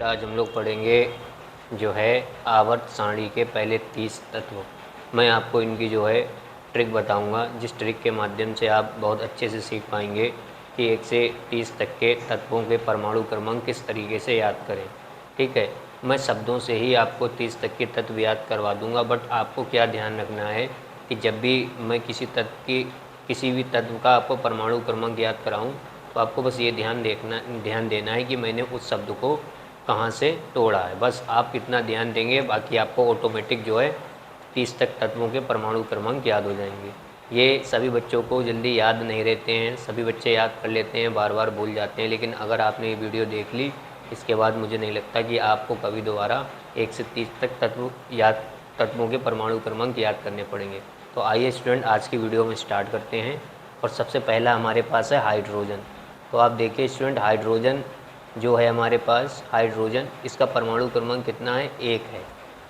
आज हम लोग पढ़ेंगे जो है आवर्त सारणी के पहले 30 तत्व। मैं आपको इनकी जो है ट्रिक बताऊंगा, जिस ट्रिक के माध्यम से आप बहुत अच्छे से सीख पाएंगे कि 1 से 30 तक के तत्वों के परमाणु क्रमांक किस तरीके से याद करें। ठीक है, मैं शब्दों से ही आपको 30 तक के तत्व याद करवा दूंगा, बट आपको क्या ध्यान रखना है कि जब भी मैं किसी भी तत्व का आपको परमाणु क्रमांक याद कराऊं तो आपको बस ये ध्यान देना है कि मैंने उस शब्द को कहाँ से तोड़ा है। बस आप इतना ध्यान देंगे, बाकी आपको ऑटोमेटिक जो है 30 तक तत्वों के परमाणु क्रमांक याद हो जाएंगे। ये सभी बच्चों को जल्दी याद नहीं रहते हैं, सभी बच्चे याद कर लेते हैं, बार बार भूल जाते हैं, लेकिन अगर आपने ये वीडियो देख ली इसके बाद मुझे नहीं लगता कि आपको कभी दोबारा 1 से 30 तक तत्वों के परमाणु क्रमांक याद करने पड़ेंगे। तो आइए स्टूडेंट, आज की वीडियो में स्टार्ट करते हैं। और सबसे पहला हमारे पास है हाइड्रोजन। तो आप देखिए स्टूडेंट, हाइड्रोजन जो है हमारे पास, हाइड्रोजन इसका परमाणु क्रमांक कितना है? 1 है।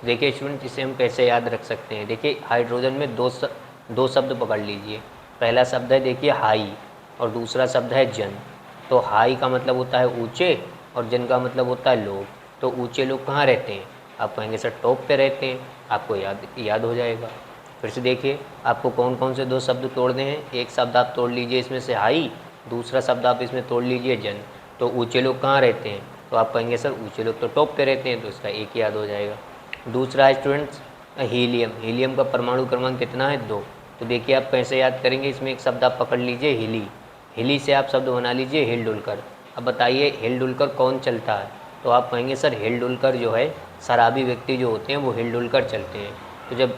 देखिए स्टूडेंट, इसे हम कैसे याद रख सकते हैं। देखिए हाइड्रोजन में दो शब्द पकड़ लीजिए। पहला शब्द है देखिए हाई, और दूसरा शब्द है जन। तो हाई का मतलब होता है ऊंचे और जन का मतलब होता है लोग। तो ऊंचे लोग कहाँ रहते हैं? आप कहेंगे सर टॉप पे रहते हैं, आपको याद हो जाएगा। फिर से देखिए आपको कौन कौन से दो शब्द तोड़ने हैं। एक शब्द आप तोड़ लीजिए इसमें से हाई, दूसरा शब्द आप इसमें तोड़ लीजिए जन। तो ऊंचे लोग कहाँ रहते हैं? तो आप कहेंगे सर ऊंचे लोग तो टॉप पे रहते हैं, तो इसका एक याद हो जाएगा। दूसरा है स्टूडेंट्स हीलियम। हीलियम का परमाणु क्रमांक कितना है? 2। तो देखिए आप कैसे याद करेंगे, इसमें एक शब्द आप पकड़ लीजिए हिली। हिली से आप शब्द बना लीजिए हिलडुलकर। अब बताइए हिलडुलकर कौन चलता है? तो आप कहेंगे सर हिलडुलकर जो है शराबी व्यक्ति जो होते हैं वो हिलडुलकर चलते हैं। तो जब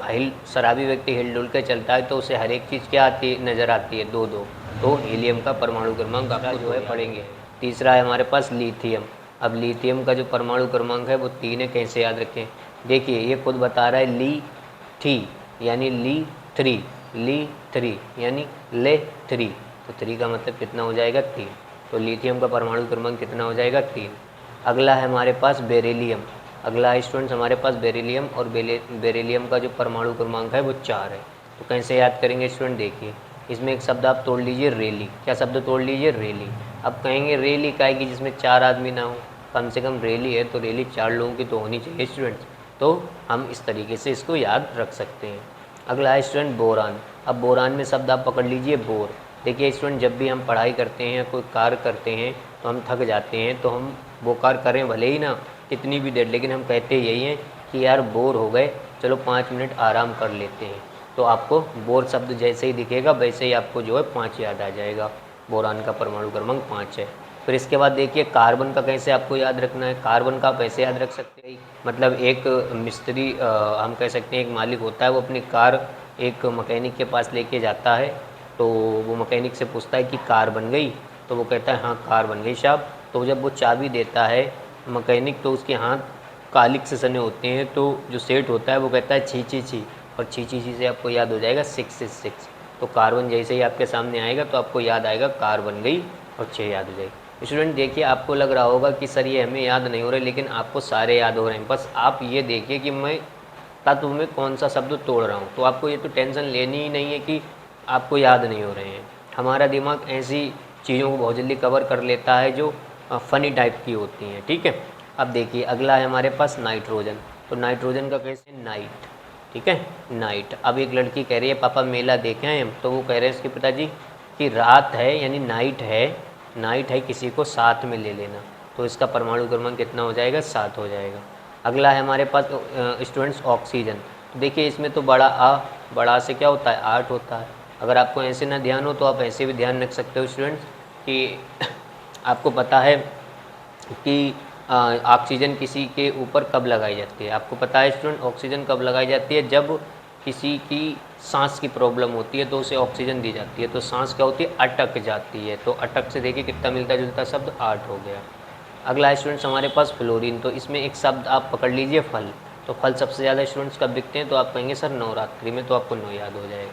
शराबी व्यक्ति हिलडुल के चलता है तो उसे हर एक चीज़ क्या आती नज़र आती है? 2-2। तो हीलियम का परमाणु क्रमांक आपको जो है पढ़ेंगे। तीसरा है हमारे पास लिथियम। अब लिथियम का जो परमाणु क्रमांक है वो 3 है। कैसे याद रखें? देखिए ये खुद बता रहा है ली थी यानी ली थ्री यानी ले 3। तो 3 का मतलब कितना हो जाएगा? 3। तो लिथियम का परमाणु क्रमांक कितना हो जाएगा? 3। अगला है हमारे पास बेरिलियम। अगला है स्टूडेंट्स हमारे पास बेरिलियम, और बेरिलियम का जो परमाणु क्रमांक है वो 4 है। तो कैसे याद करेंगे स्टूडेंट? देखिए इसमें एक शब्द आप तोड़ लीजिए रेली। क्या शब्द तोड़ लीजिए? रेली। अब कहेंगे रेली का है कि जिसमें 4 आदमी ना हो, कम से कम रेली है तो रेली 4 लोगों की तो होनी चाहिए स्टूडेंट्स। तो हम इस तरीके से इसको याद रख सकते हैं। अगला है स्टूडेंट बोरान। अब बोरान में शब्द आप पकड़ लीजिए बोर। देखिए स्टूडेंट, जब भी हम पढ़ाई करते हैं या कोई कार्य करते हैं तो हम थक जाते हैं, तो हम वो कार्य करें भले ही ना कितनी भी देर, लेकिन हम कहते यही हैं कि यार बोर हो गए, चलो 5 मिनट आराम कर लेते हैं। तो आपको बोर शब्द जैसे ही दिखेगा वैसे ही आपको जो है 5 याद आ जाएगा। बोरान का परमाणु क्रमांक 5 है। फिर इसके बाद देखिए कार्बन का कैसे आपको याद रखना है। कार्बन का आप ऐसे याद रख सकते हैं, मतलब एक मिस्त्री हम कह सकते हैं एक मालिक होता है, वो अपनी कार एक मैकेनिक के पास लेके जाता है। तो वो मैकेनिक से पूछता है कि कार बन गई? तो वो कहता है हाँ कार बन गई साहब। तो जब वो चाबी देता है मैकेनिक तो उसके हाथ कालिक से सने होते हैं। तो जो सेठ होता है वो कहता है छी छी छी, और छी छी छी से आपको याद हो जाएगा 666। तो कार्बन जैसे ही आपके सामने आएगा तो आपको याद आएगा कार बन गई और 6 याद हो जाएगी। स्टूडेंट देखिए आपको लग रहा होगा कि सर ये हमें याद नहीं हो रहा है, लेकिन आपको सारे याद हो रहे हैं। बस आप ये देखिए कि मैं तत्व में कौन सा शब्द तोड़ रहा हूँ। तो आपको ये तो टेंशन लेनी ही नहीं है कि आपको याद नहीं हो रहे हैं। हमारा दिमाग ऐसी चीज़ों को बहुत जल्दी कवर कर लेता है जो फ़नी टाइप की होती हैं। ठीक है, अब देखिए अगला है हमारे पास नाइट्रोजन। तो नाइट्रोजन का कैसे? नाइट। ठीक है, नाइट। अब एक लड़की कह रही है पापा मेला देखे हैं हम। तो वो कह रहे हैं उसके पिताजी कि रात है यानी नाइट है, किसी को साथ में ले लेना। तो इसका परमाणु क्रमांक कितना हो जाएगा? 7 हो जाएगा। अगला है हमारे पास स्टूडेंट्स ऑक्सीजन। तो देखिए इसमें तो बड़ा से क्या होता है? 8 होता है। अगर आपको ऐसे ना ध्यान हो तो आप ऐसे भी ध्यान रख सकते हो स्टूडेंट्स कि आपको पता है कि ऑक्सीजन किसी के ऊपर कब लगाई जाती है। आपको पता है स्टूडेंट ऑक्सीजन कब लगाई जाती है? जब किसी की सांस की प्रॉब्लम होती है तो उसे ऑक्सीजन दी जाती है। तो सांस क्या होती है? अटक जाती है। तो अटक से देखिए कितना मिलता जुलता शब्द? 8 हो गया। अगला है स्टूडेंट्स हमारे पास फ्लोरीन। तो इसमें एक शब्द आप पकड़ लीजिए फल। तो फल सबसे ज़्यादा स्टूडेंट्स कब बिकते हैं? तो आप कहेंगे सर नवरात्रि में। तो आपको 9 याद हो जाएगा।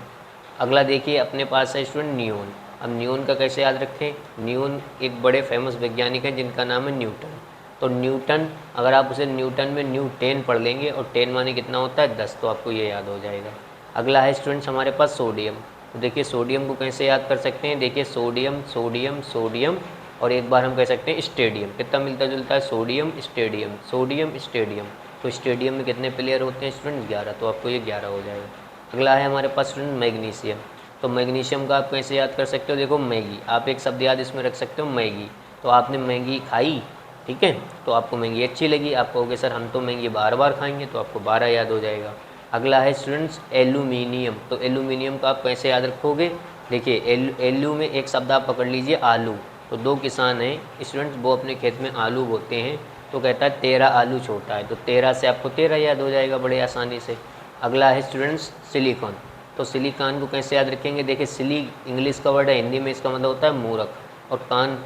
अगला देखिए अपने पास है स्टूडेंट नियोन। अब नियोन का कैसे याद रखें? नियोन एक बड़े फेमस वैज्ञानिक हैं जिनका नाम है न्यूटन। तो न्यूटन, अगर आप उसे न्यूटन में न्यू 10 पढ़ लेंगे, और 10 माने कितना होता है? 10। तो आपको ये याद हो जाएगा। अगला है स्टूडेंट्स हमारे पास सोडियम। तो देखिए सोडियम को कैसे याद कर सकते हैं? देखिए सोडियम सोडियम सोडियम और एक बार हम कह सकते हैं स्टेडियम। कितना मिलता जुलता है? Sodium stadium, sodium stadium. तो स्टेडियम में कितने प्लेयर होते हैं स्टूडेंट? 11, तो आपको ये 11 हो जाएगा। अगला है हमारे पास स्टूडेंट मैग्नीशियम। तो मैग्नीशियम का आप कैसे याद कर सकते हो? देखो मैगी, आप एक शब्द याद इसमें रख सकते हो मैगी। तो आपने मैगी खाई, ठीक है, तो आपको मैगी अच्छी लगी, आप कहोगे सर हम तो मैगी बार बार खाएंगे, तो आपको 12 याद हो जाएगा। अगला है स्टूडेंट्स एल्यूमिनियम। तो एल्यूमिनियम का आप कैसे याद रखोगे? देखिए एल्यू में एक शब्द आप पकड़ लीजिए आलू। तो 2 किसान हैं स्टूडेंट्स, वो अपने खेत में आलू बोते हैं, तो कहता है 13 आलू छोटा है, तो 13 से आपको 13 याद हो जाएगा बड़े आसानी से। अगला है स्टूडेंट्स सिलिकॉन। तो सिलिकॉन को कैसे याद रखेंगे? देखिए सिली इंग्लिश का वर्ड है, हिंदी में इसका मतलब होता है मूर्ख, और कान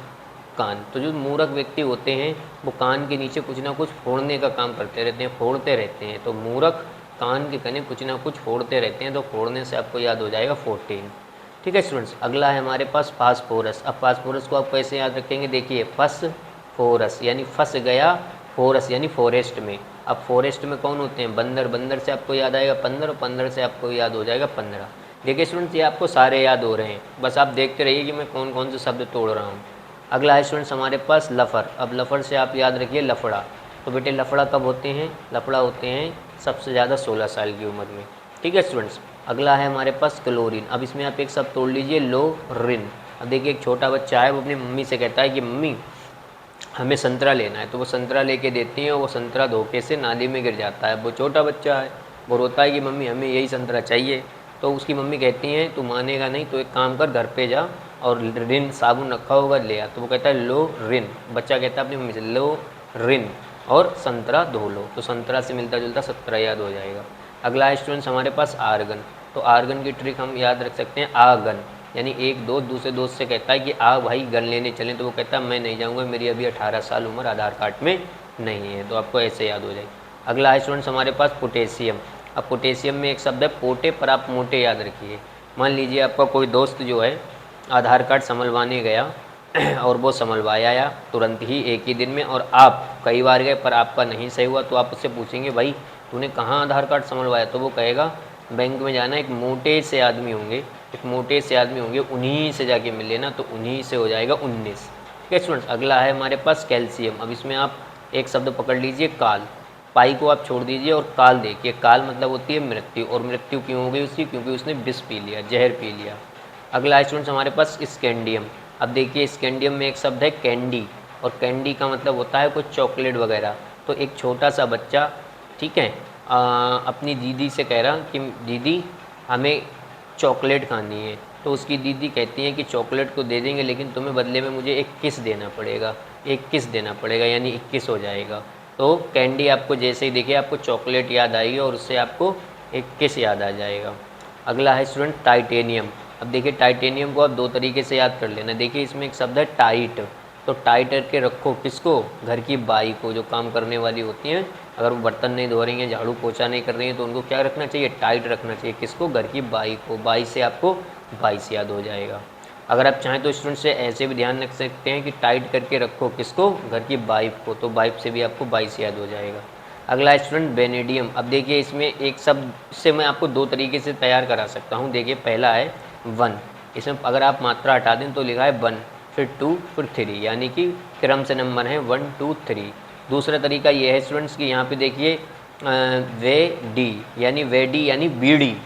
कान। तो जो मूर्ख व्यक्ति होते हैं वो कान के नीचे कुछ ना कुछ फोड़ने का काम करते रहते हैं, फोड़ते रहते हैं। तो मूर्ख कान के कने कुछ ना कुछ फोड़ते रहते हैं, तो फोड़ने से आपको याद हो जाएगा 14। ठीक है स्टूडेंट्स। अगला है हमारे पास फास्फोरस। अब फास्फोरस को आप कैसे याद रखेंगे? देखिए फस यानी फंस गया, फोरस यानी फॉरेस्ट में। अब फॉरेस्ट में कौन होते हैं? बंदर। बंदर से आपको याद आएगा 15, 15 से आपको याद हो जाएगा 15। देखिए स्टूडेंट्स ये आपको सारे याद हो रहे हैं, बस आप देखते रहिए कि मैं कौन कौन से शब्द तोड़ रहा हूँ। अगला है स्टूडेंट्स हमारे पास लफ़र। अब लफ़र से आप याद रखिए लफड़ा। तो बेटे लफड़ा कब होते हैं? लफड़ा होते हैं सबसे ज़्यादा 16 साल की उम्र में। ठीक है स्टूडेंट्स। अगला है हमारे पास क्लोरीन। अब इसमें आप एक शब्द तोड़ लीजिए लोरिन। अब देखिए एक छोटा बच्चा है, वो अपनी मम्मी से कहता है कि मम्मी हमें संतरा लेना है, तो वो संतरा लेके देती हैं और वो संतरा धोखे से नाली में गिर जाता है। वो छोटा बच्चा है, वो रोता है कि मम्मी हमें यही संतरा चाहिए। तो उसकी मम्मी कहती हैं तू मानेगा नहीं, तो एक काम कर घर पे जा और रिन साबुन रखा होगा ले आ। तो वो कहता है लो रिन। बच्चा कहता है अपनी मम्मी से लो रिन और संतरा धो लो। तो संतरा से मिलता जुलता 17 याद हो जाएगा। अगला है स्टूडेंट्स हमारे पास आर्गन। तो आर्गन की ट्रिक हम याद रख सकते हैं आगन, यानी एक दोस्त दूसरे दोस्त से कहता है कि आ भाई गन लेने चलें, तो वो कहता है मैं नहीं जाऊँगा, मेरी अभी 18 साल उम्र आधार कार्ड में नहीं है। तो आपको ऐसे याद हो जाएगी। अगला है स्टूडेंट्स हमारे पास पोटेशियम। अब पोटेशियम में एक शब्द है पोटे, पर आप मोटे याद रखिए। मान लीजिए आपका कोई दोस्त जो है आधार कार्ड संभलवाने गया और वो संभलवाया या तुरंत ही एक ही दिन में, और आप कई बार गए पर आपका नहीं सही हुआ, तो आप उससे पूछेंगे भाई तूने कहाँ आधार कार्ड संभलवाया? तो वो कहेगा बैंक में जाना, एक मोटे से आदमी होंगे, एक मोटे से आदमी होंगे, उन्हीं से जाके मिल लेना, तो उन्हीं से हो जाएगा 19। ठीक है स्टूडेंट्स। अगला है हमारे पास कैल्शियम। अब इसमें आप एक शब्द पकड़ लीजिए काल। पाई को आप छोड़ दीजिए और काल देखिए। काल मतलब होती है मृत्यु, और मृत्यु क्यों हो गई उसकी? क्योंकि उसने विष पी लिया, जहर पी लिया। अगला है स्टूडेंट्स हमारे पास स्कैंडियम। अब देखिए स्कैंडियम में एक शब्द है कैंडी, और कैंडी का मतलब होता है कुछ चॉकलेट वगैरह। तो एक छोटा सा बच्चा, ठीक है, अपनी दीदी से कह रहा कि दीदी हमें चॉकलेट खानी है। तो उसकी दीदी कहती है कि चॉकलेट को दे देंगे, लेकिन तुम्हें बदले में मुझे एक किस देना पड़ेगा, एक किस देना पड़ेगा, यानी 21 हो जाएगा। तो कैंडी आपको जैसे ही देखिए आपको चॉकलेट याद आएगी और उससे आपको एक किस याद आ जाएगा। अगला है स्टूडेंट टाइटेनियम। अब देखिए टाइटेनियम को आप 2 तरीके से याद कर लेना। देखिए इसमें एक शब्द है टाइट। तो टाइट करके रखो किसको? घर की बाई को, जो काम करने वाली होती हैं। अगर वो बर्तन नहीं धो रही हैं, झाड़ू पोछा नहीं कर रही हैं, तो उनको क्या रखना चाहिए? टाइट रखना चाहिए। किसको? घर की बाई को। बाई से आपको 22 याद हो जाएगा। अगर आप चाहें तो स्टूडेंट से ऐसे भी ध्यान रख सकते हैं कि टाइट करके रखो किसको? घर की वाइफ को। तो वाइफ से भी आपको 22 याद हो जाएगा। अगला स्टूडेंट बेनेडियम। अब देखिए इसमें एक शब्द से मैं आपको 2 तरीके से तैयार करा सकता हूँ। देखिए पहला है 1, इसमें अगर आप मात्रा हटा दें तो लिखा है 1, फिर 2, फिर 3, यानी कि क्रम से नंबर है 1, 2, 3। दूसरा तरीका ये है स्टूडेंट्स कि यहाँ पे देखिए वे डी, यानी वेडी यानी बीड़ी।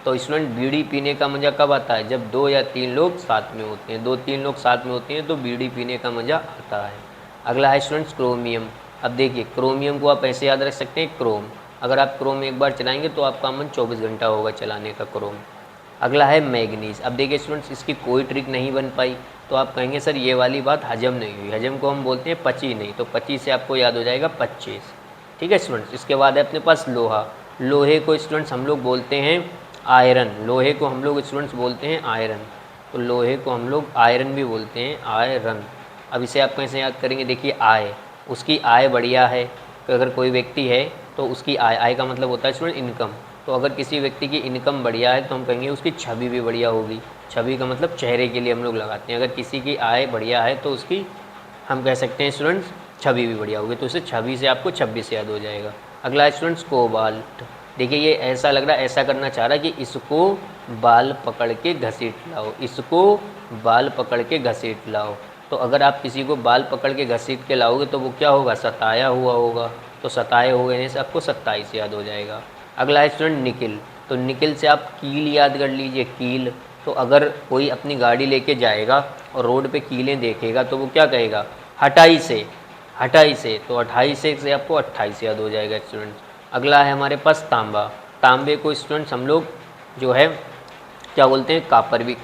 तो स्टूडेंट बीड़ी पीने का मज़ा कब आता है? जब 2 या 3 लोग साथ में होते हैं। 2-3 लोग साथ में होते हैं तो बीड़ी पीने का मज़ा आता है। अगला है स्टूडेंट्स क्रोमियम। अब देखिए क्रोमियम को आप ऐसे याद रख सकते हैं क्रोम। अगर आप क्रोम एक बार चलाएंगे तो आपका मन 24 घंटा होगा चलाने का क्रोम। अगला है मैग्नीज। अब देखिए स्टूडेंट्स इसकी कोई ट्रिक नहीं बन पाई, तो आप कहेंगे सर ये वाली बात हजम नहीं हुई। हजम को हम बोलते हैं पची नहीं, तो 25 से आपको याद हो जाएगा 25। ठीक है स्टूडेंट्स। इसके बाद है अपने पास लोहा। लोहे को स्टूडेंट्स हम लोग बोलते हैं आयरन। लोहे को हम लोग स्टूडेंट्स बोलते हैं आयरन। तो लोहे को हम लोग आयरन भी बोलते हैं, आयरन। अब इसे आप कैसे याद करेंगे? देखिए आय, उसकी आय बढ़िया है। तो अगर कोई व्यक्ति है तो उसकी आय, आय का मतलब होता है स्टूडेंट इनकम। तो अगर किसी व्यक्ति की इनकम बढ़िया है तो हम कहेंगे उसकी छवि भी बढ़िया होगी। छवि का मतलब चेहरे के लिए हम लोग लगाते हैं। अगर किसी की आय बढ़िया है तो उसकी हम कह सकते हैं स्टूडेंट्स छवि भी बढ़िया होगी। तो उसे छवि से आपको 26 याद हो जाएगा। अगला स्टूडेंट्स कोबाल्ट। देखिए ये ऐसा लग रहा है, ऐसा करना चाह रहा है कि इसको बाल पकड़ के घसीट लाओ, इसको बाल पकड़ के घसीट लाओ। तो अगर आप किसी को बाल पकड़ के घसीट के लाओगे तो वो क्या होगा, सताया हुआ होगा। तो सताए हुए से आपको 27 याद हो जाएगा। अगला है स्टूडेंट निकिल। तो निकिल से आप कील याद कर लीजिए, कील। तो अगर कोई अपनी गाड़ी लेके जाएगा और रोड पे कीलें देखेगा तो वो क्या कहेगा, हटाई से, हटाई से। तो 28 से आपको 28 याद हो जाएगा स्टूडेंट्स। अगला है हमारे पास तांबा। तांबे को स्टूडेंट्स हम लोग जो है क्या बोलते हैं, कापर भी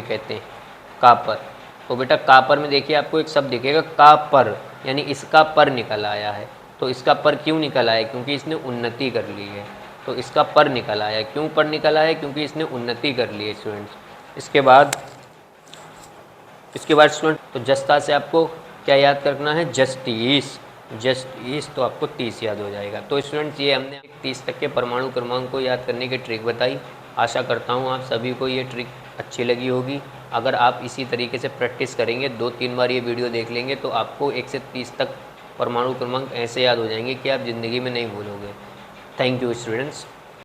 कहते हैं, कापर। तो बेटा कापर में देखिए आपको एक शब्द दिखेगा कापर, यानी इसका पर निकल आया है। तो इसका पर क्यों निकल आया, क्योंकि इसने उन्नति कर ली है। तो इसका पर निकल आया, क्यों पर निकल आया, क्योंकि इसने उन्नति कर ली है स्टूडेंट्स। इसके बाद स्टूडेंट तो जस्ता से आपको क्या याद करना है, जस्टिस, जस्टिस। तो आपको 30 याद हो जाएगा। तो स्टूडेंट्स ये हमने 30 तक के परमाणु क्रमांक को याद करने की ट्रिक बताई। आशा करता हूँ आप सभी को ये ट्रिक अच्छी लगी होगी। अगर आप इसी तरीके से प्रैक्टिस करेंगे, 2-3 बार ये वीडियो देख लेंगे तो आपको 1 से 30 तक परमाणु क्रमांक ऐसे याद हो जाएंगे कि आप ज़िंदगी में नहीं भूलोगे। Thank you students.